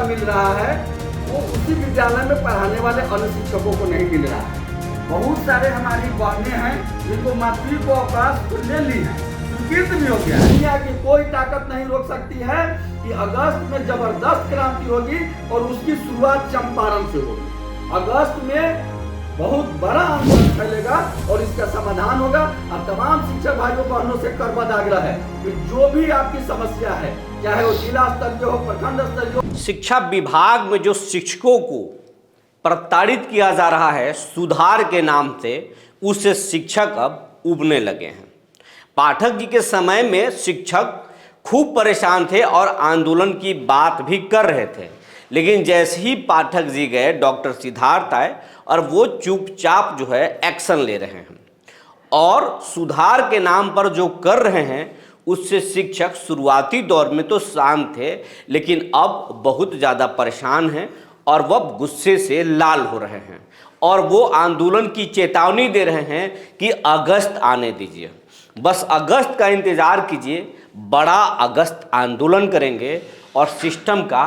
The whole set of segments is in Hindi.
मिल रहा है वो उसी विद्यालय में पढ़ाने वाले अन्य शिक्षकों को नहीं मिल रहा है। बहुत सारे हमारी बहनें हैं जिनको मातृ को अवकाश ले ली है, स्वीकृत भी हो गया। दुनिया की कोई ताकत नहीं रोक सकती है कि अगस्त में जबरदस्त क्रांति होगी और उसकी शुरुआत चंपारण से होगी। अगस्त में बहुत बड़ा आंदोलन फैलेगा और इसका समाधान होगा। अब तमाम शिक्षक भाइयों बहनों से करबद्ध आग्रह है कि जो भी आपकी समस्या है, चाहे वो जिला स्तरीय हो, प्रखंड स्तरीय हो। शिक्षा विभाग में जो शिक्षकों को प्रताड़ित किया जा रहा है सुधार के नाम से, उससे शिक्षक अब उबने लगे हैं। पाठक जी के समय में शिक्षक खूब परेशान थे और आंदोलन की बात भी कर रहे थे, लेकिन जैसे ही पाठक जी गए, डॉक्टर सिद्धार्थ आए और वो चुपचाप जो है एक्शन ले रहे हैं और सुधार के नाम पर जो कर रहे हैं उससे शिक्षक शुरुआती दौर में तो शांत थे, लेकिन अब बहुत ज़्यादा परेशान हैं और वह गुस्से से लाल हो रहे हैं और वो आंदोलन की चेतावनी दे रहे हैं कि अगस्त आने दीजिए, बस अगस्त का इंतज़ार कीजिए, बड़ा अगस्त आंदोलन करेंगे और सिस्टम का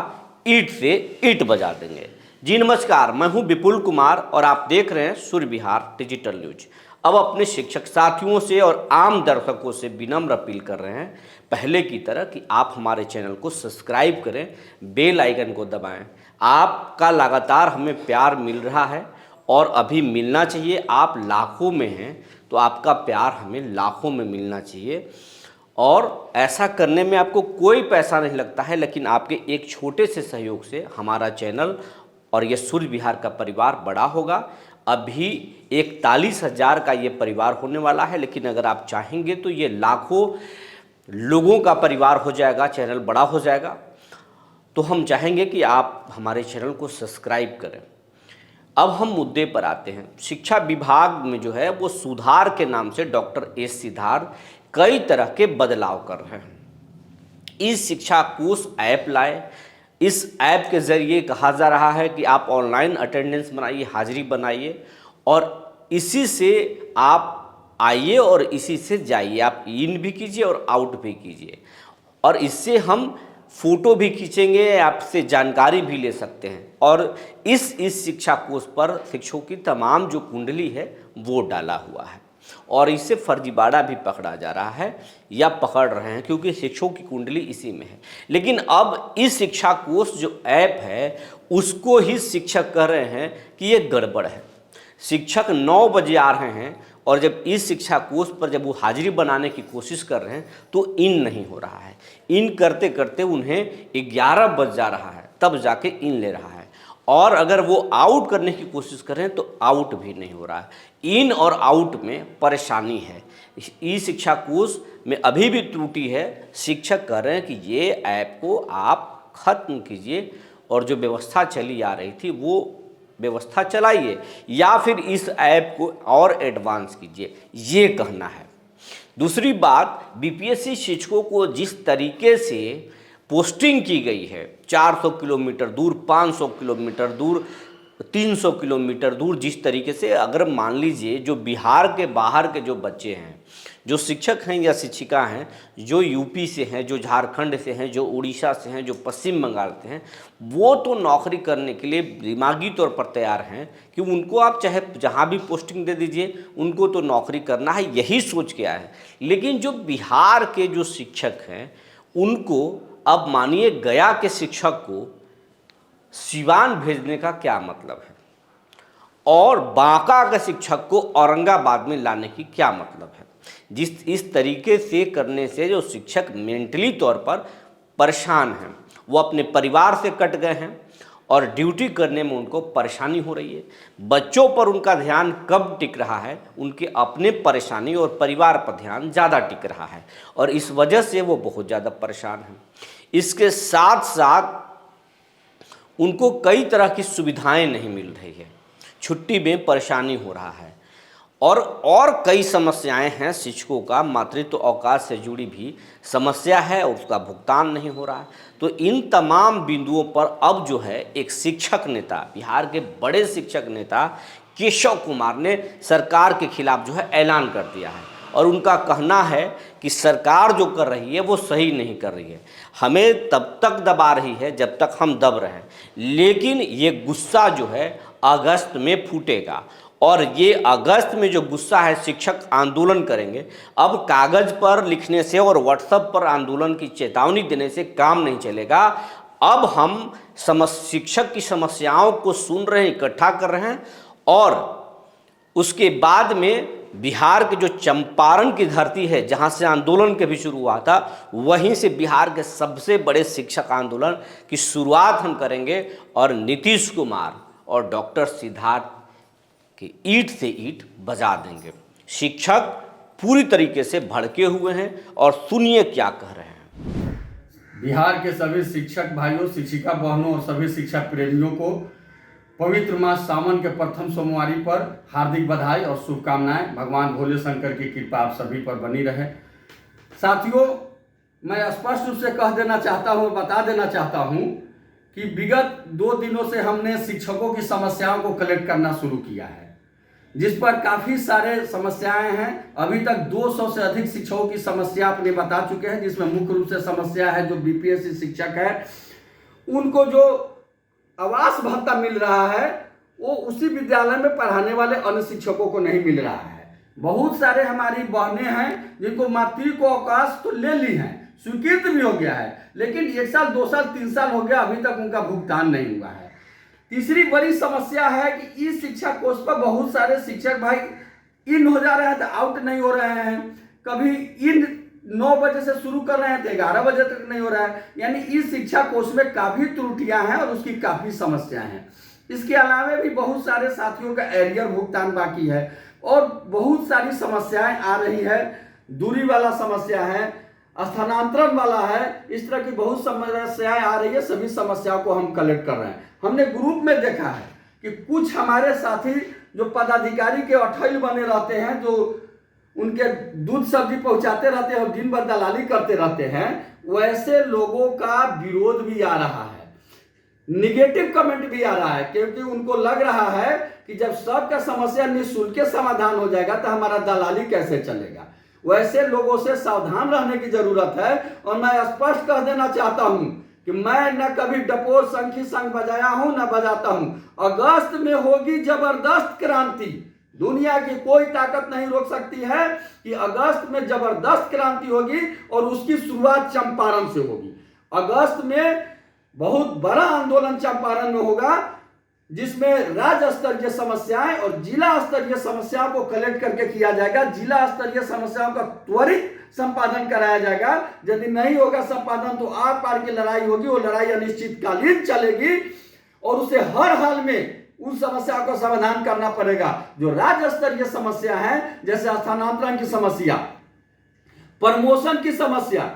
ईंट से ईंट बजा देंगे। जी नमस्कार, मैं हूं विपुल कुमार और आप देख रहे हैं सूर्य विहार डिजिटल न्यूज। अब अपने शिक्षक साथियों से और आम दर्शकों से विनम्र अपील कर रहे हैं, पहले की तरह कि आप हमारे चैनल को सब्सक्राइब करें, बेल आइकन को दबाएं। आपका लगातार हमें प्यार मिल रहा है और अभी मिलना चाहिए। आप लाखों में हैं तो आपका प्यार हमें लाखों में मिलना चाहिए और ऐसा करने में आपको कोई पैसा नहीं लगता है, लेकिन आपके एक छोटे से सहयोग से हमारा चैनल और ये सूर्य विहार का परिवार बड़ा होगा। अभी 41,000 का ये परिवार होने वाला है, लेकिन अगर आप चाहेंगे तो ये लाखों लोगों का परिवार हो जाएगा, चैनल बड़ा हो जाएगा। तो हम चाहेंगे कि आप हमारे चैनल को सब्सक्राइब करें। अब हम मुद्दे पर आते हैं। शिक्षा विभाग में जो है वो सुधार के नाम से डॉक्टर एस सिद्धार्थ कई तरह के बदलाव कर रहे हैं। इस शिक्षा कोष ऐप लाए, इस ऐप के ज़रिए कहा जा रहा है कि आप ऑनलाइन अटेंडेंस बनाइए, हाजिरी बनाइए और इसी से आप आइए और इसी से जाइए। आप इन भी कीजिए और आउट भी कीजिए और इससे हम फ़ोटो भी खींचेंगे, आपसे जानकारी भी ले सकते हैं। और इस शिक्षा कोष पर शिक्षकों की तमाम जो कुंडली है वो डाला हुआ है और इससे फर्जीवाड़ा भी पकड़ा जा रहा है या पकड़ रहे हैं, क्योंकि शिक्षकों की कुंडली इसी में है। लेकिन अब इस शिक्षा कोष जो ऐप है उसको ही शिक्षक कह रहे हैं कि ये गड़बड़ है। शिक्षक 9 बजे आ रहे हैं और जब इस शिक्षा कोष पर जब वो हाजिरी बनाने की कोशिश कर रहे हैं तो इन नहीं हो रहा है। इन करते करते उन्हें 11 बज जा रहा है, तब जाके इन ले रहा है। और अगर वो आउट करने की कोशिश करें तो आउट भी नहीं हो रहा है। इन और आउट में परेशानी है। ई शिक्षा कोष में अभी भी त्रुटि है। शिक्षक कह रहे हैं कि ये ऐप को आप ख़त्म कीजिए और जो व्यवस्था चली आ रही थी वो व्यवस्था चलाइए या फिर इस ऐप को और एडवांस कीजिए, ये कहना है। दूसरी बात, बीपीएससी शिक्षकों को जिस तरीके से पोस्टिंग की गई है, 400 किलोमीटर दूर, 500 किलोमीटर दूर, 300 किलोमीटर दूर, जिस तरीके से अगर मान लीजिए जो बिहार के बाहर के जो बच्चे हैं, जो शिक्षक हैं या शिक्षिका हैं, जो यूपी से हैं, जो झारखंड से हैं, जो उड़ीसा से हैं, जो पश्चिम बंगाल से हैं, वो तो नौकरी करने के लिए दिमागी तौर पर तैयार हैं कि उनको आप चाहे जहाँ भी पोस्टिंग दे दीजिए, उनको तो नौकरी करना है, यही सोच के आए हैं। लेकिन जो बिहार के जो शिक्षक हैं उनको अब मानिए गया के शिक्षक को सिवान भेजने का क्या मतलब है और बांका के शिक्षक को औरंगाबाद में लाने की क्या मतलब है। इस तरीके से करने से जो शिक्षक मेंटली तौर पर परेशान हैं, वो अपने परिवार से कट गए हैं और ड्यूटी करने में उनको परेशानी हो रही है। बच्चों पर उनका ध्यान कब टिक रहा है, उनके अपने परेशानी और परिवार पर ध्यान ज़्यादा टिक रहा है और इस वजह से वो बहुत ज़्यादा परेशान हैं। इसके साथ साथ उनको कई तरह की सुविधाएं नहीं मिल रही है, छुट्टी में परेशानी हो रहा है और कई समस्याएं हैं। शिक्षकों का मातृत्व अवकाश से जुड़ी भी समस्या है, उसका भुगतान नहीं हो रहा है। तो इन तमाम बिंदुओं पर अब जो है एक शिक्षक नेता, बिहार के बड़े शिक्षक नेता केशव कुमार ने सरकार के खिलाफ जो है ऐलान कर दिया है और उनका कहना है कि सरकार जो कर रही है वो सही नहीं कर रही है, हमें तब तक दबा रही है जब तक हम दब रहें, लेकिन ये गुस्सा जो है अगस्त में फूटेगा और ये अगस्त में जो गुस्सा है शिक्षक आंदोलन करेंगे। अब कागज़ पर लिखने से और व्हाट्सएप पर आंदोलन की चेतावनी देने से काम नहीं चलेगा। अब हम शिक्षक की समस्याओं को सुन रहे हैं, इकट्ठा कर रहे हैं और उसके बाद में बिहार के जो चंपारण की धरती है जहां से आंदोलन के भी शुरू हुआ था, वहीं से बिहार के सबसे बड़े शिक्षक आंदोलन की शुरुआत हम करेंगे और नीतीश कुमार और डॉक्टर सिद्धार्थ की ईंट से ईंट बजा देंगे। शिक्षक पूरी तरीके से भड़के हुए हैं और सुनिए क्या कह रहे हैं। बिहार के सभी शिक्षक भाइयों, शिक्षिका बहनों और सभी शिक्षक प्रेमियों को पवित्र मास सावन के प्रथम सोमवारी पर हार्दिक बधाई और शुभकामनाएं। भगवान भोले शंकर की कृपा आप सभी पर बनी रहे। साथियों, मैं स्पष्ट रूप से कह देना चाहता हूँ, बता देना चाहता हूँ कि विगत 2 दिनों से हमने शिक्षकों की समस्याओं को कलेक्ट करना शुरू किया है, जिस पर काफ़ी सारे समस्याएं हैं। अभी तक 200 से अधिक शिक्षकों की समस्या अपने बता चुके हैं, जिसमें मुख्य रूप से समस्या है जो बीपीएससी शिक्षक है, उनको जो आवास भत्ता मिल रहा है वो उसी विद्यालय में पढ़ाने वाले अन्य शिक्षकों को नहीं मिल रहा है। बहुत सारे हमारी बहनें हैं जिनको मातृ को अवकाश तो ले ली हैं, स्वीकृत भी हो गया है, लेकिन 1 साल 2 साल 3 साल हो गया, अभी तक उनका भुगतान नहीं हुआ है। तीसरी बड़ी समस्या है कि इस शिक्षा कोष पर बहुत सारे शिक्षक भाई इन हो जा रहे हैं तो आउट नहीं हो रहे हैं। कभी इन 9 बजे से शुरू कर रहे हैं तो 11 बजे तक नहीं हो रहा है। यानी इस शिक्षा कोष में काफ़ी त्रुटियां हैं और उसकी काफ़ी समस्याएं हैं। इसके अलावा भी बहुत सारे साथियों का एरियर भुगतान बाकी है और बहुत सारी समस्याएं आ रही है। दूरी वाला समस्या है, स्थानांतरण वाला है, इस तरह की बहुत समस्याएं आ रही है। सभी समस्याओं को हम कलेक्ट कर रहे हैं। हमने ग्रुप में देखा है कि कुछ हमारे साथी जो पदाधिकारी के अठैल बने रहते हैं, जो उनके दूध सब्जी पहुंचाते रहते हैं और दिन भर दलाली करते रहते हैं, वैसे लोगों का विरोध भी आ रहा है, निगेटिव कमेंट भी आ रहा है, क्योंकि उनको लग रहा है कि जब सबका समस्या निःशुल्क समाधान हो जाएगा तो हमारा दलाली कैसे चलेगा। वैसे लोगों से सावधान रहने की जरूरत है। और मैं स्पष्ट कह देना चाहता हूं कि मैं न कभी डपोर शंखी शंख बजाया हूं न बजाता हूं। अगस्त में होगी जबरदस्त क्रांति, दुनिया की कोई ताकत नहीं रोक सकती है कि अगस्त में जबरदस्त क्रांति होगी और उसकी शुरुआत चंपारण से होगी। अगस्त में बहुत बड़ा आंदोलन चंपारण में होगा, जिसमें राज्य स्तरीय समस्याएं और जिला स्तरीय समस्याओं को कलेक्ट करके किया जाएगा। जिला स्तरीय समस्याओं का त्वरित संपादन कराया जाएगा। यदि नहीं होगा संपादन तो आर पार की लड़ाई होगी, वो लड़ाई अनिश्चितकालीन चलेगी और उसे हर हाल में उन समस्याओं का समाधान करना पड़ेगा। जो राज्य स्तरीय समस्या है, जैसे स्थानांतरण की समस्या, प्रमोशन की समस्या,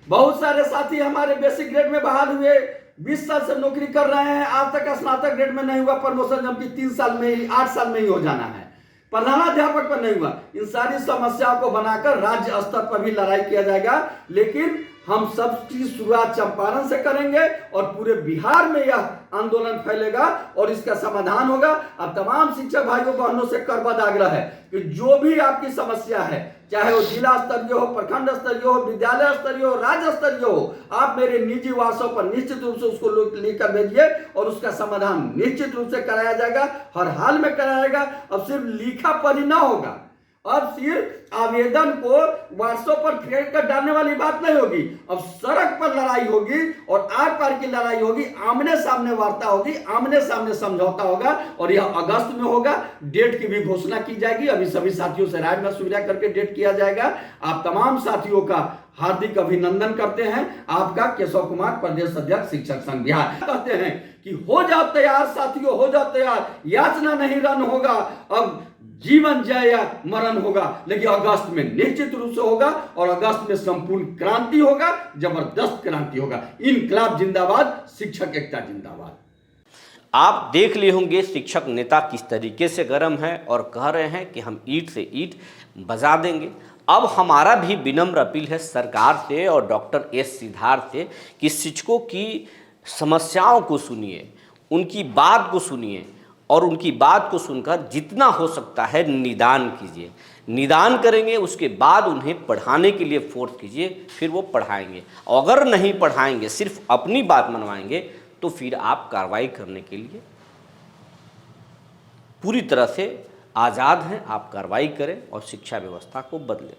बहुत सारे साथी हमारे बेसिक ग्रेड में बहाल हुए 20 साल से नौकरी कर रहे हैं, आज तक स्नातक ग्रेड में नहीं हुआ प्रमोशन, जबकि 3 साल में ही 8 साल में ही हो जाना है। प्रधानाध्यापक पर नहीं हुआ। इन सारी समस्याओं को बनाकर राज्य स्तर पर भी लड़ाई किया जाएगा, लेकिन हम सबकी शुरुआत चंपारण से करेंगे और पूरे बिहार में यह आंदोलन फैलेगा और इसका समाधान होगा। अब तमाम शिक्षक भाइयों बहनों से करबद्ध आग्रह है कि जो भी आपकी समस्या है, चाहे वो जिला स्तरीय हो, प्रखंड स्तरीय हो, विद्यालय स्तरीय हो, राज्य स्तरीय हो, आप मेरे निजी व्हाट्सएप पर निश्चित रूप से उसको लिखकर भेजिए और उसका समाधान निश्चित रूप से कराया जाएगा, हर हाल में कराया जाएगा। अब सिर्फ लिखा पढ़ी ना होगा, अब सिर्फ आवेदन को व्हाट्सएप पर फेंक कर डालने वाली बात नहीं होगी। अब सड़क पर लड़ाई होगी और आर पार की लड़ाई होगी, आमने सामने वार्ता होगी, आमने सामने समझौता होगा और यह अगस्त में होगा। डेट की भी घोषणा की जाएगी। अभी सभी साथियों से राय मशविरा करके डेट किया जाएगा। आप तमाम साथियों का हार्दिक अभिनंदन करते हैं। आपका केशव कुमार, प्रदेश अध्यक्ष शिक्षक संघ बिहार। कहते हैं कि हो जाओ तैयार साथियों, हो जाओ तैयार, याचना नहीं रन होगा, अब जीवन जय या मरण होगा, लेकिन अगस्त में निश्चित रूप से होगा और अगस्त में संपूर्ण क्रांति होगा, जबरदस्त क्रांति होगा। इनकलाब जिंदाबाद, शिक्षक एकता जिंदाबाद। आप देख लिए होंगे शिक्षक नेता किस तरीके से गर्म है और कह रहे हैं कि हम ईंट से ईंट बजा देंगे। अब हमारा भी विनम्र अपील है सरकार से और डॉक्टर एस सिद्धार्थ से कि शिक्षकों की समस्याओं को सुनिए, उनकी बात को सुनिए और उनकी बात को सुनकर जितना हो सकता है निदान कीजिए। निदान करेंगे, उसके बाद उन्हें पढ़ाने के लिए फोर्स कीजिए, फिर वो पढ़ाएंगे। अगर नहीं पढ़ाएंगे, सिर्फ अपनी बात मनवाएंगे, तो फिर आप कार्रवाई करने के लिए पूरी तरह से आज़ाद हैं। आप कार्रवाई करें और शिक्षा व्यवस्था को बदलें।